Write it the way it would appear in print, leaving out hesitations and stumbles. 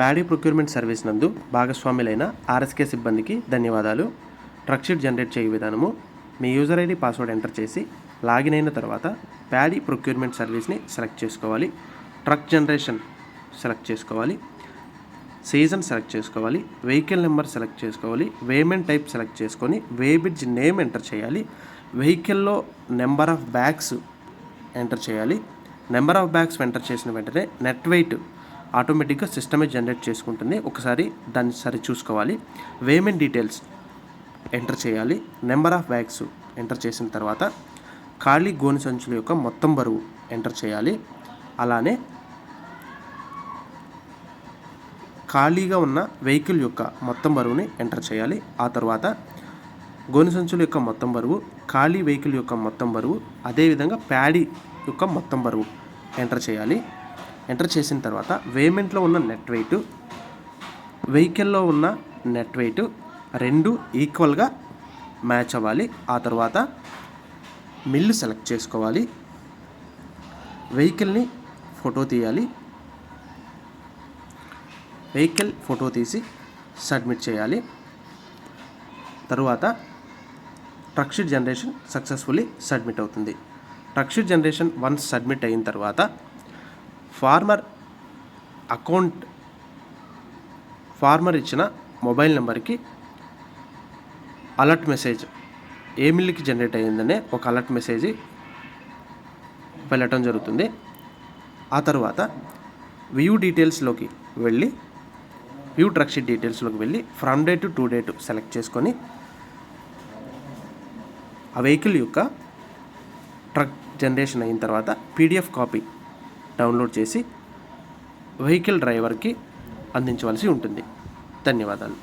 Paddy procurement service నందు భాగస్వాములైన RSK సిబ్బందికి ధన్యవాదాలు. ట్రక్ షీట్ జనరేట్ చేయు విధానము: మీ యూజర్ ఐడి పాస్వర్డ్ ఎంటర్ చేసి లాగిన్ అయిన తర్వాత ప్యాడీ ప్రొక్యూర్మెంట్ సర్వీస్ని సెలెక్ట్ చేసుకోవాలి. ట్రక్ జనరేషన్ సెలెక్ట్ చేసుకోవాలి. సీజన్ సెలెక్ట్ చేసుకోవాలి. వెహికల్ నెంబర్ సెలెక్ట్ చేసుకోవాలి. వేమెంట్ టైప్ సెలెక్ట్ చేసుకొని వేబ్రిడ్జ్ నేమ్ ఎంటర్ చేయాలి. వెహికల్లో నెంబర్ ఆఫ్ బ్యాగ్స్ ఎంటర్ చేయాలి. నెంబర్ ఆఫ్ బ్యాగ్స్ ఎంటర్ చేసిన వెంటనే నెట్ వెయిట్ ఆటోమేటిక్గా సిస్టమే జనరేట్ చేసుకుంటుంది. ఒకసారి దాన్ని సరి చూసుకోవాలి. వేమెంట్ డీటెయిల్స్ ఎంటర్ చేయాలి. నెంబర్ ఆఫ్ బ్యాగ్స్ ఎంటర్ చేసిన తర్వాత ఖాళీ గోనె సంచుల యొక్క మొత్తం బరువు ఎంటర్ చేయాలి. అలానే ఖాళీగా ఉన్న వెహికల్ యొక్క మొత్తం బరువుని ఎంటర్ చేయాలి. ఆ తర్వాత గోనె సంచుల యొక్క మొత్తం బరువు, ఖాళీ వెహికల్ యొక్క మొత్తం బరువు, అదేవిధంగా ప్యాడీ యొక్క మొత్తం బరువు ఎంటర్ చేయాలి. ఎంటర్ చేసిన తర్వాత వేమెంట్లో ఉన్న నెట్ వెయిట్, వెహికల్లో ఉన్న నెట్ వెయిట్ రెండు ఈక్వల్గా మ్యాచ్ అవ్వాలి. ఆ తర్వాత మిల్లు సెలెక్ట్ చేసుకోవాలి. వెహికల్ని ఫోటో తీయాలి. వెహికల్ ఫోటో తీసి సబ్మిట్ చేయాలి. తరువాత truck sheet generation successfully submit అవుతుంది. Truck sheet generation once submit అయిన తర్వాత ఫార్మర్ ఇచ్చిన మొబైల్ నెంబర్కి అలర్ట్ మెసేజ్, ఏ మిల్లుకి జనరేట్ అయ్యిందనే ఒక అలర్ట్ మెసేజ్ వెళ్ళటం జరుగుతుంది. ఆ తర్వాత వ్యూ డీటెయిల్స్లోకి వెళ్ళి వ్యూ ట్రక్ షీట్ డీటెయిల్స్లోకి వెళ్ళి from date to date select చేసుకొని ఆ వెహికల్ యొక్క ట్రక్ జనరేషన్ అయిన తర్వాత PDF కాపీ డౌన్లోడ్ చేసి వెహికల్ డ్రైవర్కి అందించవలసి ఉంటుంది. ధన్యవాదాలు.